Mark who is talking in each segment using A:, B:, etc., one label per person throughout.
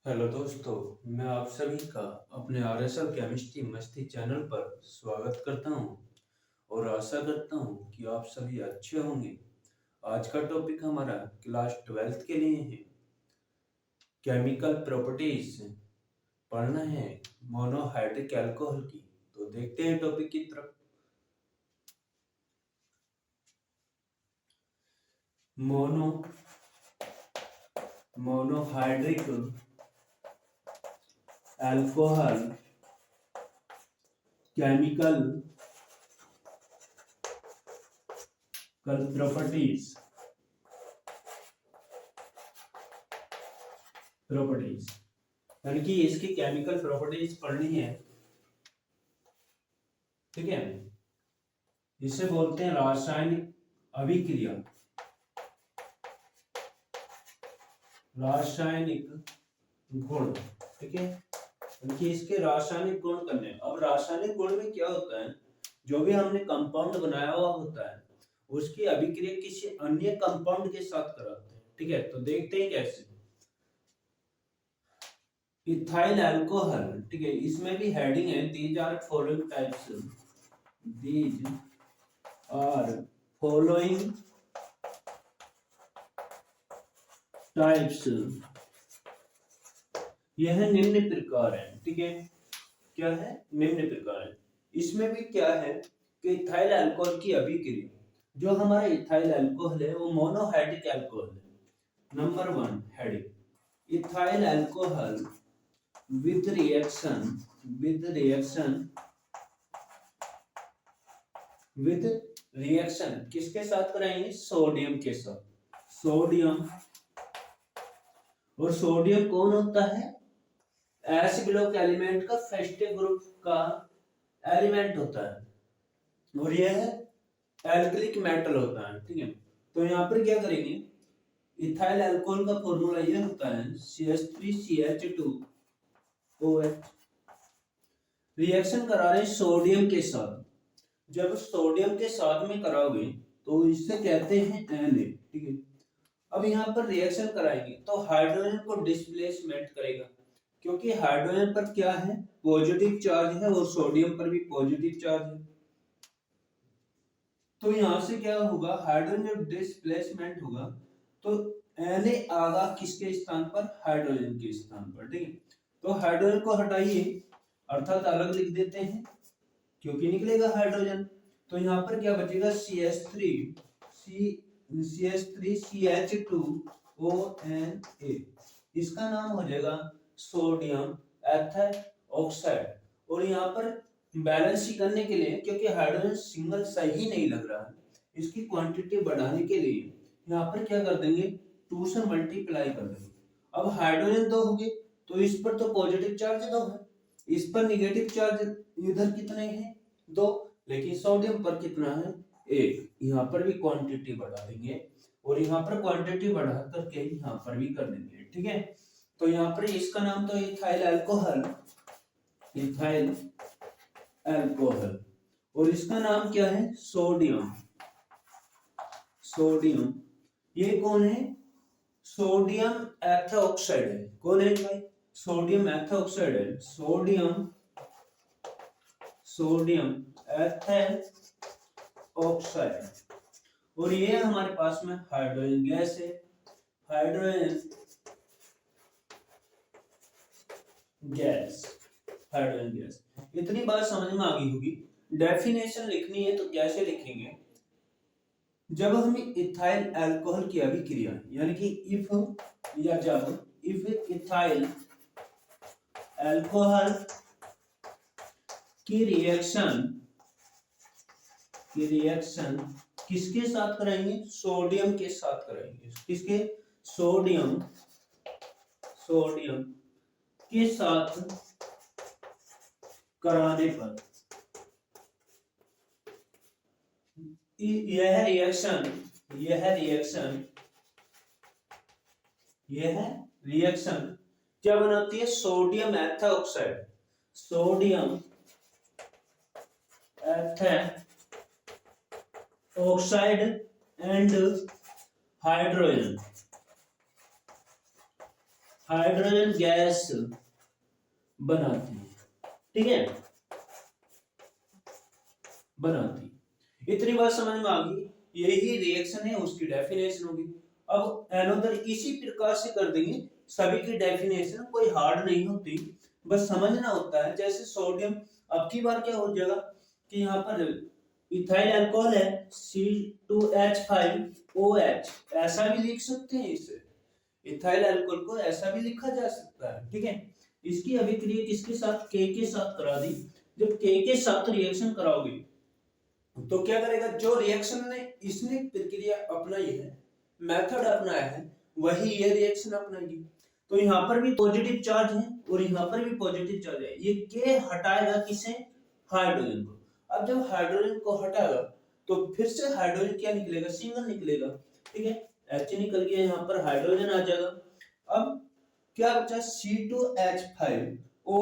A: Hello दोस्तों, मैं आप सभी का अपने आरएसएल केमिस्ट्री मस्ती चैनल पर स्वागत करता हूं और आशा करता हूं कि आप सभी अच्छे होंगे। आज का टॉपिक हमारा क्लास 12th के लिए है। केमिकल प्रॉपर्टीज पढ़ना है मोनोहाइड्रिक अल्कोहल की। तो देखते हैं टॉपिक की तरफ। Mono monohydric alcohol chemical properties properties यानी कि इसकी केमिकल प्रॉपर्टीज पढ़नी है। ठीक है, इसे बोलते हैं रासायनिक अभिक्रिया। रासायनिक गुण। ठीक है, क्योंकि इसके रासायनिक गुण करने। अब रासायनिक गुण में क्या होता है, जो भी हमने कंपाउंड बनाया हुआ होता है उसकी अभिक्रिया किसी अन्य कंपाउंड के साथ कराते हैं। ठीक है, तो देखते हैं कैसे। Ethyl alcohol. ठीक है, इसमें भी हेडिंग है, these are following types. These are following types. यह निम्न प्रकार है। ठीक है, क्या है, निम्न प्रकार है। इसमें भी क्या है कि इथाइल अल्कोहल की अभिक्रिया, जो हमारा इथाइल अल्कोहल है वो मोनोहाइड्रिक अल्कोहल है। Number 1 heading, ethyl alcohol with reaction किसके साथ कराएंगे, सोडियम के साथ। सोडियम, और सोडियम कौन होता है, एस ब्लॉक एलिमेंट का फर्स्ट ग्रुप का एलिमेंट होता है और यह एल्कलिक मेटल होता है। ठीक है, तो यहाँ पर क्या करेंगे, इथाइल अल्कोहल का फॉर्मूला ये होता है CH3CH2OH। रिएक्शन करा रहे सोडियम के साथ। जब सोडियम के साथ में कराओगे तो इससे कहते हैं Na। ठीक है, अब यहाँ पर रिएक्शन कराएंगे तो हाइड्रोजन को डिस्प्लेसमेंट करेगा, क्योंकि हाइड्रोजन पर क्या है, पॉजिटिव चार्ज है और सोडियम पर भी पॉजिटिव चार्ज है। तो यहां से क्या होगा, हाइड्रोजन जब डिस्प्लेसमेंट होगा तो Na आगा किसके स्थान पर, हाइड्रोजन के स्थान पर। ठीक है, तो हाइड्रोजन को हटाइए, अर्थात अलग लिख देते हैं, क्योंकि निकलेगा हाइड्रोजन। तो यहाँ पर क्या बचेगा, CH3CH2ONA। इसका नाम हो जाएगा सोडियम एथॉक्साइड। और यहाँ पर बैलेंस करने के लिए, क्योंकि हाइड्रोजन सिंगल सही नहीं लग रहा है, इसकी क्वांटिटी बढ़ाने के लिए यहाँ पर क्या कर देंगे, 2 से मल्टीप्लाई कर देंगे। अब हाइड्रोजन 2 हो गए तो इस पर तो पॉजिटिव चार्ज 2 है, इस पर निगेटिव चार्ज इधर कितने हैं, 2, लेकिन सोडियम पर कितना है, 1। यहाँ पर भी क्वांटिटी बढ़ा देंगे और यहाँ पर क्वांटिटी बढ़ा करके यहाँ पर भी कर देंगे। ठीक है, तो यहाँ पर इसका नाम तो इथाइल अल्कोहल, इथाइल अल्कोहल, और इसका नाम क्या है, सोडियम। सोडियम, ये कौन है, सोडियम एथॉक्साइड है। कौन है भाई, सोडियम एथॉक्साइड है। Sodium ethoxide. और ये हमारे पास में हाइड्रोजन गैस है, हाइड्रोजन गैस, हाइड्रोजन गैस। इतनी बात समझ में आ गई होगी। डेफिनेशन लिखनी है तो कैसे लिखेंगे, जब हम इथाइल अल्कोहल की अभिक्रिया, यानी कि इफ इथाइल अल्कोहल की रिएक्शन किसके साथ कराएंगे, सोडियम के साथ कराएंगे। किसके, सोडियम के साथ कराने पर यह रिएक्शन क्या बनाती है, sodium ethoxide, sodium ethoxide and hydrogen hydrogen gas बनाती है, ठीक है, बनाती। इतनी बात समझ में आ गई, यही रिएक्शन है, उसकी डेफिनेशन होगी। अब अनदर इसी प्रकार से कर देंगे, सभी की डेफिनेशन कोई हार्ड नहीं होती, बस समझना होता है। जैसे सोडियम, अब की बार क्या हो जाएगा कि यहाँ पर इथाइल अल्कोहल है C2H5OH, ऐसा भी लिख सकते हैं इसे, इथाइल अल्कोहल को ऐसा भी लिखा जा सकता है, ठीक है। इसकी अभिक्रिया किसके साथ, के साथ करा दी। जब के साथ रिएक्शन कराओगे तो क्या करेगा, जो रिएक्शन ने इसने प्रक्रिया अपनाई है, मेथड अपनाया है, वही ये रिएक्शन अपनाएगी। तो यहाँ पर भी पॉजिटिव चार्ज है और यहाँ पर भी पॉजिटिव चार्ज है, ये के हटाएगा किसे, हाइड्रोजन को। अब जब हाइड्रोजन को हटाएगा तो फिर से हाइड्रोजन क्या निकलेगा, सिंगल निकलेगा, ठीक है, H निकल गया, यहाँ पर हाइड्रोजन आ जाएगा। अब क्या बचा, C2H5O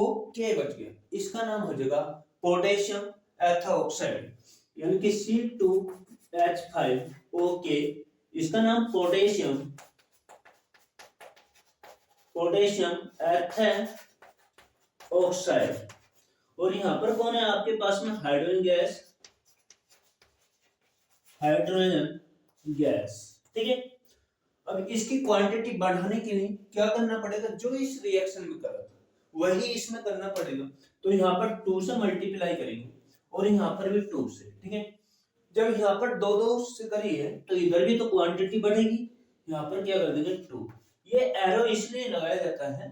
A: बच गया, इसका नाम हो जाएगा पोटेशियम एथोक्साइड, यानी कि C2H5O, इसका नाम पोटेशियम एथोक्साइड। और यहाँ पर कौन है आपके पास में, हाइड्रोजन गैस, ठीक है। अब इसकी क्वांटिटी बढ़ाने के लिए क्या करना पड़ेगा, जो इस रिएक्शन में कर रहा था वही इसमें करना पड़ेगा। तो यहाँ पर 2 से मल्टीप्लाई करेंगे और यहाँ पर भी 2 से, ठीक है। जब यहाँ पर 2 से करी है तो इधर भी तो क्वांटिटी बढ़ेगी, यहाँ पर क्या कर देंगे 2। ये एरो इसलिए लगाया जाता है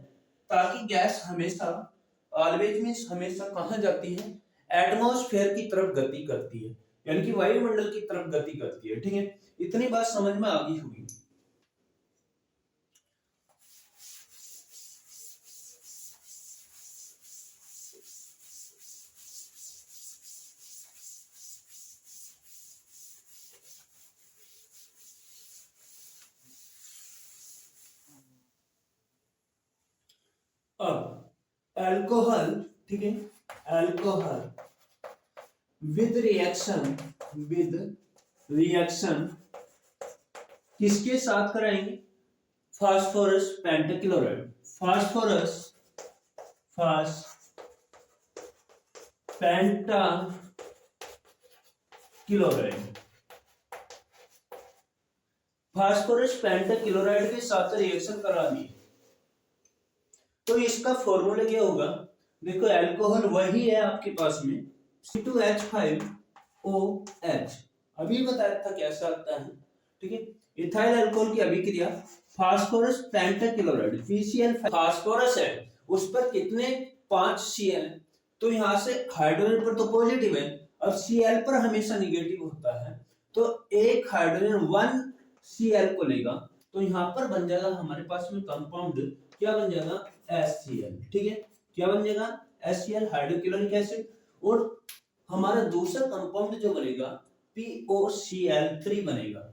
A: ताकि गैस हमेशा, ऑलवेज मींस हमेशा कहाँ जाती है, एटमॉस्फेयर की तरफ गति करती है, यानी कि वायुमंडल की तरफ गति करती है, ठीक है। इतनी बात समझ में आ गई होगी। अब अल्कोहल, ठीक है, अल्कोहल विद रिएक्शन किसके साथ कराएंगे, फास्फोरस पेंटाक्लोराइड, फास्फोरस पेंटाक्लोराइड के साथ रिएक्शन करा दिए तो इसका फॉर्मूला क्या होगा, देखो अल्कोहल वही है आपके पास में C2H5OH, अभी बताया था कैसा आता है, ठीक है। इथाइल अल्कोहल की अभिक्रिया फास्फोरस पेंटाक्लोराइड, FeCl, फास्फोरस है उस पर कितने 5 Cl, तो यहाँ से हाइड्रोजन पर तो पॉजिटिव है, अब Cl पर हमेशा निगेटिव होता है, तो एक हाइड्रोजन 1 Cl को लेगा, तो यहाँ पर बन जाएगा हमारे पास में कंपाउंड, क्या बन जाएगा HCl, ठीक है, क्या बन जाएगा HCl, हाइड्रोक्लोरिक एसिड। और हमारा दूसरा कंपाउंड जो बनेगा POCl3 बनेगा,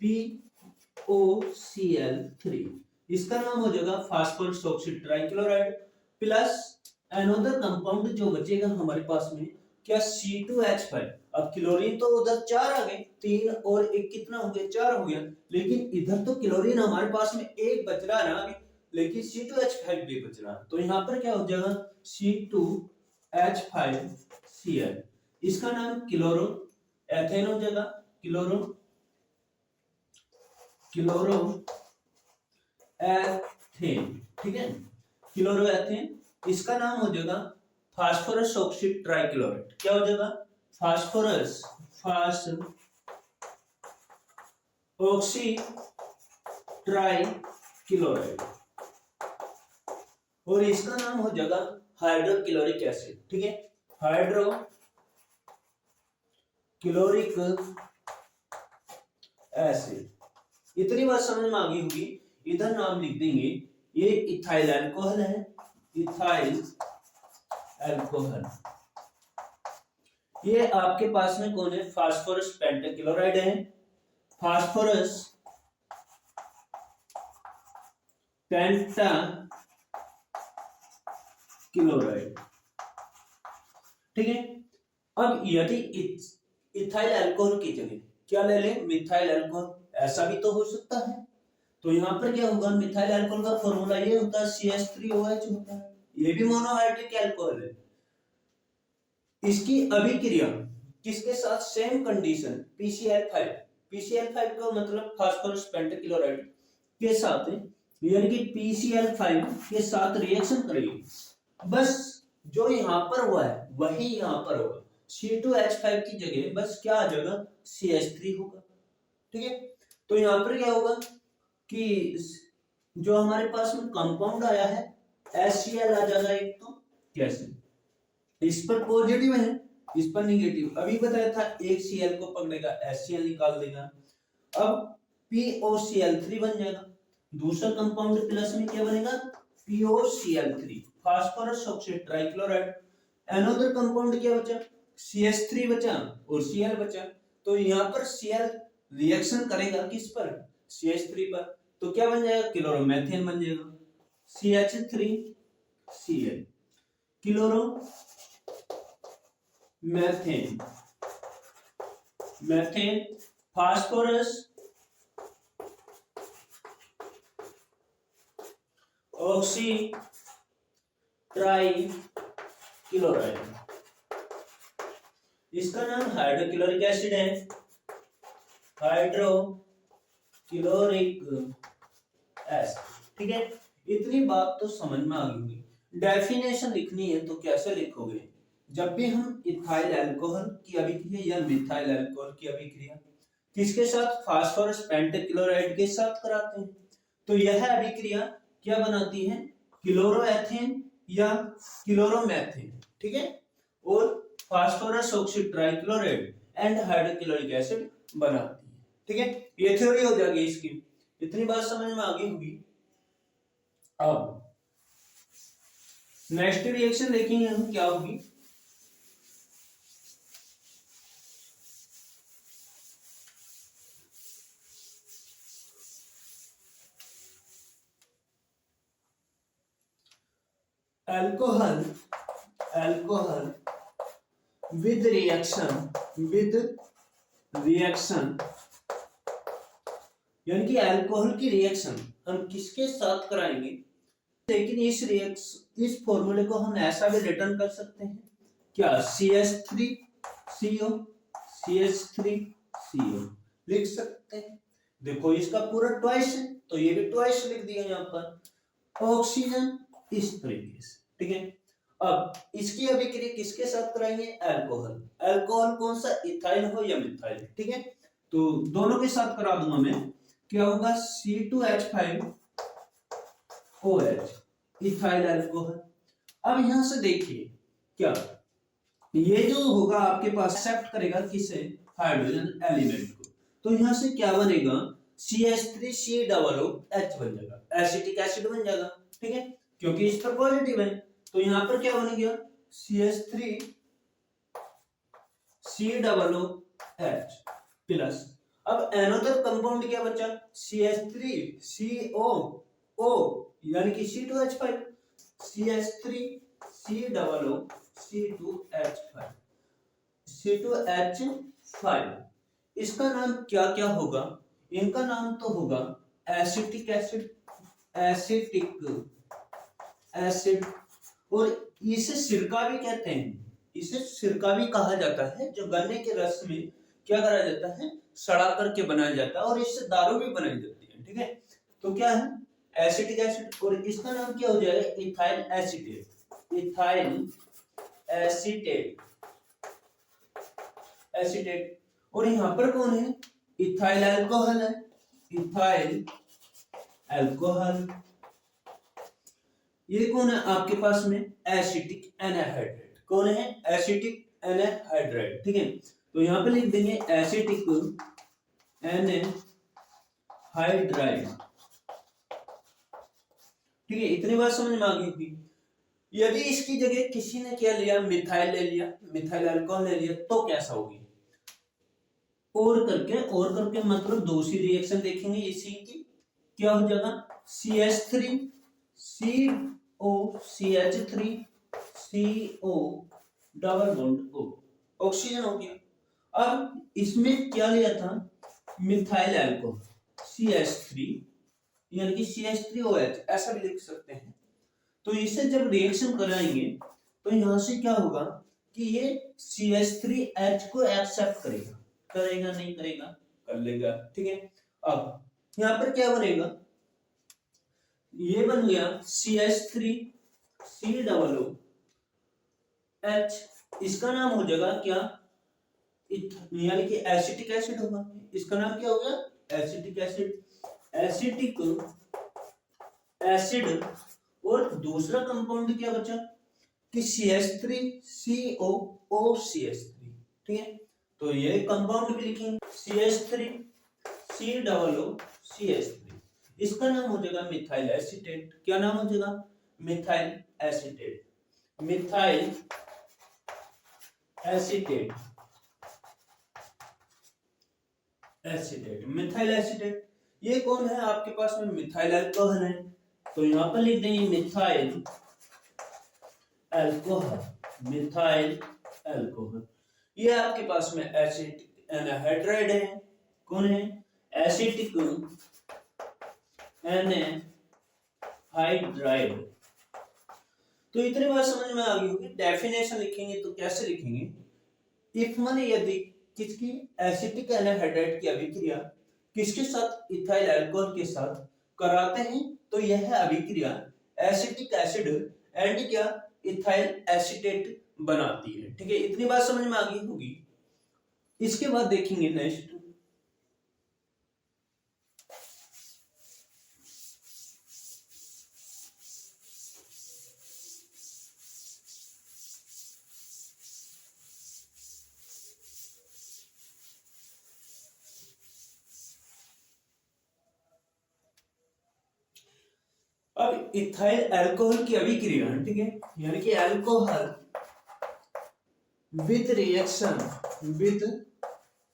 A: POCl3, इसका नाम हो जाएगा phosphorus oxide trichloride, plus another compound जो बचेगा हमारे पास में क्या, C2H5। अब क्लोरीन तो उधर 4 आ गए, 3 और 1 कितना हो गया, 4 हो गया, लेकिन इधर तो क्लोरीन हमारे पास में 1 बच रहा है ना, लेकिन C2H5 भी बच रहा है, तो यहाँ पर क्या हो जाएगा C2H5Cl, इसका नाम क्लोरो एथेन हो जाएगा, क्लोरो एथेन, ठीक है, क्लोरो एथेन। इसका नाम हो जाएगा फास्फोरस ऑक्सीड ट्राइक्लोराइड, क्या हो जाएगा फास्फोरस ऑक्सी ट्राइक्लोराइड, और इसका नाम हो जाएगा हाइड्रोक्लोरिक एसिड, ठीक है, हाइड्रोक्लोरिक एसिड। इतनी बात समझ में आ गई होगी, इधर नाम लिख देंगे, ये इथाइल अल्कोहल है, इथाइल अल्कोहल, ये आपके पास में कौन है, फास्फोरस पेंटाक्लोराइड है, फास्फोरस पेंटाक्लोराइड, ठीक है। अब यदि इथाइल अल्कोहल की जगह क्या ले लें, मिथाइल अल्कोहल, ऐसा भी तो हो सकता है, तो यहाँ पर क्या होगा, मिथाइल अल्कोहल का फॉर्मूला ये होता है CH3OH होता है, ये भी मोनोहाइड्रिक अल्कोहल है। इसकी अभिक्रिया किसके साथ, सेम कंडीशन PCl5, PCl5 का मतलब फास्फोरस पेंटाक्लोराइड के साथ है, यानी कि PCl5 के साथ रिएक्शन करेगी। बस जो यहाँ पर हुआ है वही यहाँ पर होगा, C2H5 की जगह बस क्या आ जाएगा, CH3 होगा। ठीक है, तो यहाँ पर क्या होगा कि जो हमारे पास में कंपाउंड आया है HCl आ जाएगा एक, तो कैसे, इस पर पॉजिटिव है, इस पर निगेटिव। अभी बताया था एक Cl को पकड़ेगा HCl निकाल देगा, अब POCl3 बन जाएगा। दूसरा कंपाउंड प्लस में क्या बनेगा, POCl3 phosphorus oxide trichloride. Another compound क्या बचा, CH3 बचा और Cl बचा। तो यहाँ पर Cl रिएक्शन करेगा किस पर, CH3 पर, तो क्या बन जाएगा, क्लोरोमेथेन बन जाएगा, CH3Cl chloromethane, methane phosphorus oxy trichloride, इसका नाम हाइड्रोक्लोरिक एसिड है, हाइड्रोक्लोरिक एसिड। ठीक है, इतनी बात तो समझ में आ गई। डेफिनेशन लिखनी है तो कैसे लिखोगे, जब भी हम इथाइल अल्कोहल की अभिक्रिया या मिथाइल अल्कोहल की अभिक्रिया किसके साथ, फास्फोरस पेंटाक्लोराइड के साथ कराते हैं, तो यह अभिक्रिया क्या बनाती है, क्लोरोएथेन या क्लोरोमेथेन। ठीक है, और phosphorus oxide trichloride and hydrochloric acid बनाती है। ठीक है, ये थ्योरी हो जाएगी इसकी, इतनी बात समझ में आ गई होगी। अब नेक्स्ट रिएक्शन देखेंगे हम क्या होगी, अल्कोहल विद रिएक्शन, यानी कि अल्कोहल की रिएक्शन हम किसके साथ कराएंगे, लेकिन इस फॉर्मूले को हम ऐसा भी रिटर्न कर सकते हैं क्या, CH3CO लिख सकते हैं। देखो इसका पूरा ट्वाइस है तो ये भी ट्वाइस लिख दिया यहाँ पर, ऑक्सीजन इस तरीके से। ठीक है, अब इसकी अभिक्रिया किसके साथ कराएंगे, अल्कोहल कौन सा, इथाइल हो या मिथाइल। ठीक है, तो दोनों के साथ करा दूंगा मैं, क्या होगा, C2H5OH इथाइल अल्कोहल। अब यहां से देखिए क्या, ये जो होगा आपके पास एक्सेप्ट करेगा किसे, हाइड्रोजन एलिमेंट को, तो यहां से क्या बनेगा, CH3COOH बन जाएगा, एसिटिक एसिड बन जाएगा। ठीक है, क्योंकि इस पर पॉजिटिव है, तो यहां पर क्या बन गया, CH3COOH प्लस, अब अनदर कंपाउंड क्या बचा, CH3CO यानी कि C2H5, C2H5, इसका नाम क्या क्या होगा, इनका नाम तो होगा एसिटिक एसिड, और इसे सिरका भी कहते हैं, इसे सिरका भी कहा जाता है, जो गन्ने के रस में क्या करा जाता है, सड़ा करके बनाया जाता है, और इससे दारू भी बनाई जाती है। ठीक है, तो क्या है, एसिटिक एसिड, और इसका नाम क्या हो जाएगा, इथाइल एसीटेट, और यहाँ पर कौन है, इथाइल अल्कोहल है, इथाइल अल्कोहल। ये कौन है आपके पास में, एसिटिक एनाहाइड्राइड, कौन है, एसिटिक एनाहाइड्राइड। ठीक है, तो यहाँ पे लिख देंगे एसिटिक एनाहाइड्राइड। ठीक है, इतनी बात समझ में आ गई थी। यदि इसकी जगह किसी ने क्या लिया, मिथाइल ले लिया, मिथाइल अल्कोहल ले लिया, तो कैसा होगी, और करके मतलब दूसरी रिएक्शन देखेंगे इसी की, क्या हो जाएगा, CH3CO double bond O, oxygen हो गया। अब इसमें क्या लिया था, मिथाइल अल्कोहल CH3 यानी कि CH3OH ऐसा भी लिख सकते हैं। तो इससे जब रिएक्शन कराएंगे तो यहां से क्या होगा कि ये CH3H को एक्सेप्ट करेगा, करेगा नहीं करेगा, कर लेगा, ठीक है। अब यहां पर क्या बनेगा, ये बन गया CH3COOH, इसका नाम हो जाएगा क्या, यानी कि एसिटिक एसिड होगा। इसका नाम क्या हो गया, एसिटिक एसिड, एसिटिक एसिड। और दूसरा कंपाउंड क्या बचा कि CH3COOCH3, ठीक है। तो ये कंपाउंड भी लिखेंगे CH3COOCH3, इसका नाम हो जाएगा मिथाइल एसीटेट। क्या नाम हो जाएगा, methyl acetate, methyl acetate, acetate, methyl acetate. ये कौन है आपके पास में, मिथाइल अल्कोहल है। तो यहां पर लिख देंगे मिथाइल अल्कोहल, मिथाइल अल्कोहल। ये आपके पास में एसिटिक एनहाइड्राइड है, कौन है, एसिटिक एनहाइड्राइड। तो इतनी बात समझ में आ गई होगी। डेफिनेशन लिखेंगे तो कैसे लिखेंगे, इफ माने यदि किसकी, एसिटिक एनहाइड्राइड की अभिक्रिया किसके साथ, इथाइल अल्कोहल के साथ कराते हैं तो यह अभिक्रिया एसिटिक एसिड एंड क्या, इथाइल एसीटेट बनाती है, ठीक है। इतनी बात समझ में आ गई होगी। इसके बाद देखेंगे नेक्स्ट, अब इथाइल अल्कोहल की अभिक्रिया, ठीक है, यानी कि अल्कोहल विद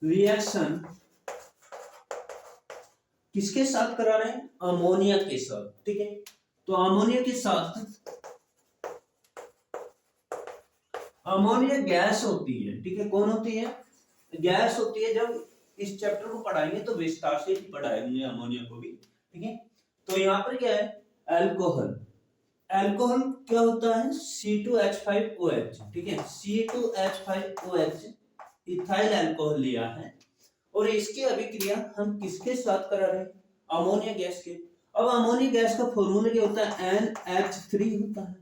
A: रिएक्शन किसके साथ करा रहे हैं, अमोनिया के साथ, ठीक है। तो अमोनिया के साथ, अमोनिया गैस होती है, ठीक है, कौन होती है, गैस होती है। जब इस चैप्टर को पढ़ाएंगे तो विस्तार से पढ़ाएंगे अमोनिया को भी, ठीक है। तो यहाँ पर क्या है, अल्कोहल, अल्कोहल क्या होता है, C2H5OH, ठीक है, C2H5OH इथाइल अल्कोहल लिया है और इसकी अभिक्रिया हम किसके साथ करा रहे हैं, अमोनिया गैस के। अब अमोनिया गैस का फॉर्मूला क्या होता है, NH3 होता है।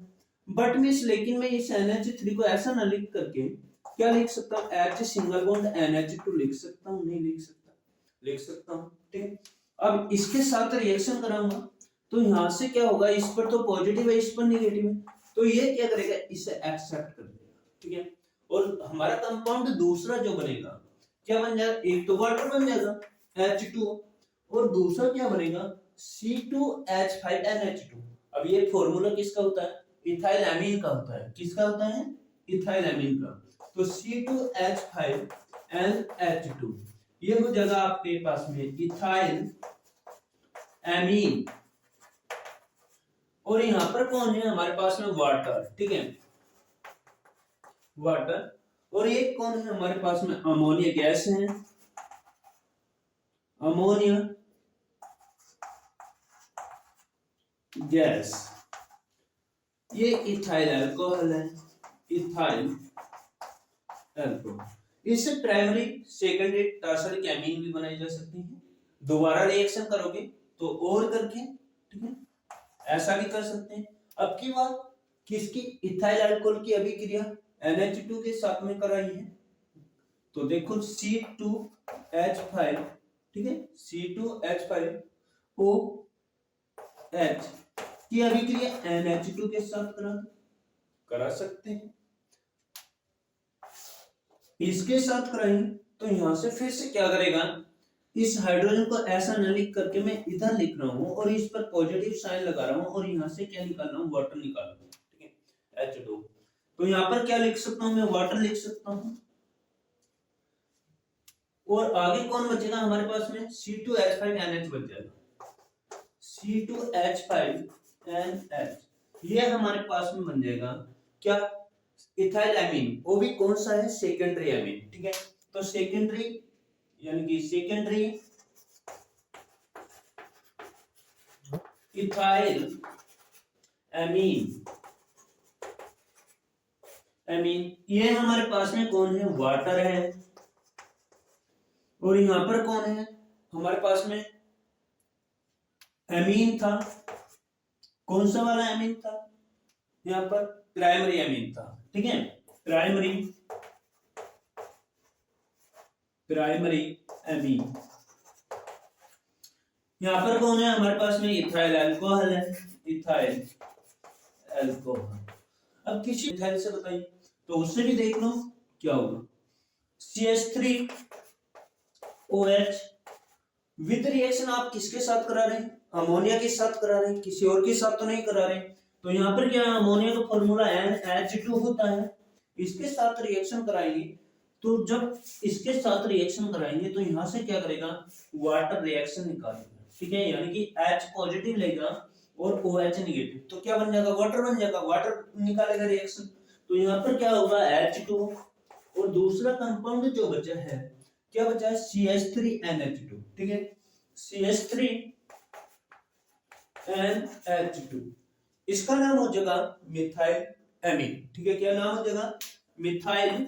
A: बट मिस लेकिन मैं इस NH3 को ऐसा ना लिख करके क्या लिख सकता हूँ, H सिंगल बॉन्ड NH2 लिख सकता हूँ, नहीं लिख सकता, लिख सकता हूँ, ठीक है। अब इसके साथ रिएक्शन कराऊंगा तो यहां से क्या होगा, इस पर तो पॉजिटिव है, इस पर नेगेटिव है, तो ये क्या करेगा, इसे एक्सेप्ट कर देगा, ठीक है। और हमारा कंपाउंड दूसरा जो बनेगा क्या बन जाएगा, एक तो वाटर बन जाएगा H2 और दूसरा क्या बनेगा C2H5NH2। अब ये फॉर्मूला किसका होता है, इथाइल एमीन का होता है, किसका होता है, इथाइल एमीन का। तो C2H5NH2 ये हो जाएगा आपके पास में इथाइल एमीन। और यहां पर कौन है हमारे पास में, वाटर, ठीक है, वाटर। और ये कौन है हमारे पास में, अमोनिया गैस है, अमोनिया गैस। ये इथाइल अल्कोहल है, इथाइल अल्कोहल। इससे प्राइमरी सेकेंडरी टर्शियरी एमीन भी बनाई जा सकती है। दोबारा रिएक्शन करोगे तो और करके, ठीक है, ऐसा भी कर सकते हैं। अब की बात किसकी, इथाइल अल्कोहल की अभिक्रिया NH2 के साथ में कराई है। तो देखो C2H5, ठीक है, C2H5OH की अभिक्रिया NH2 के साथ करा सकते हैं। इसके साथ कराएंगे तो यहां से फिर से क्या करेगा, इस हाइड्रोजन को ऐसा न लिख करके मैं इधर लिख रहा हूं और इस पर पॉजिटिव साइन लगा रहा हूं और यहां से क्या निकाल रहा हूं, वाटर निकाल रहा हूं, ठीक है, H2। तो यहां पर क्या लिख सकता हूं, मैं वाटर लिख सकता हूं। और आगे कौन बचेगा हमारे पास में, C2H5NH बच जाएगा, C2H5NH। ये हमारे पास में बन जाएगा क्या, इथाइल एमीन। वो भी कौन सा है, सेकेंडरी एमीन, ठीक है। तो सेकेंडरी यानी कि सेकेंडरी इथाइल एमीन। एमीन ये हमारे पास में कौन है, वाटर है। और यहां पर कौन है हमारे पास में, एमीन था। कौन सा वाला एमीन था, यहां पर प्राइमरी एमीन था। ठीक है, प्राइमरी एमीन। यहां पर कौन है हमारे पास में, इथाइल अल्कोहल है, इथाइल अल्कोहल। अब किसी इथाइल से बताइए तो उससे भी देख लो क्या होगा, CH3OH विद रिएक्शन आप किसके साथ करा रहे हैं, अमोनिया के साथ करा रहे हैं, किसी और के साथ तो नहीं करा रहे। तो यहाँ पर क्या है, अमोनिया का फॉर्मूला NH2 होता है। इसके साथ रिएक्शन कराएंगे तो जब इसके साथ रिएक्शन कराएंगे तो यहाँ से क्या करेगा, वाटर रिएक्शन निकालेगा। ठीक है, यानी कि H पॉजिटिव लेगा और OH नेगेटिव, तो क्या बन जाएगा, वाटर बन जाएगा, वाटर निकालेगा रिएक्शन। तो यहाँ पर क्या होगा, H2 और दूसरा कंपाउंड जो बचा है, क्या बचा है, CH3NH2। ठीक है, CH3NH2 इसका नाम हो जाएगा मिथाइल एमीन। ठीक है, क्या नाम हो जाएगा, मिथाइल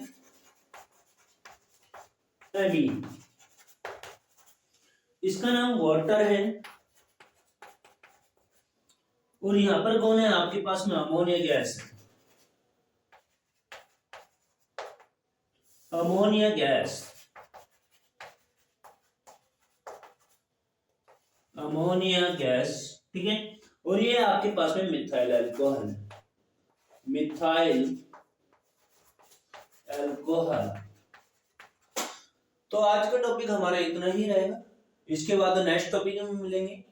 A: एमीन। इसका नाम वाटर है। और यहां पर कौन है आपके पास में, अमोनिया गैस है, अमोनिया गैस, अमोनिया गैस। ठीक है, और ये आपके पास में मिथाइल अल्कोहल है, मिथाइल अल्कोहल। तो आज का टॉपिक हमारा इतना ही रहेगा, इसके बाद नेक्स्ट टॉपिक में मिलेंगे।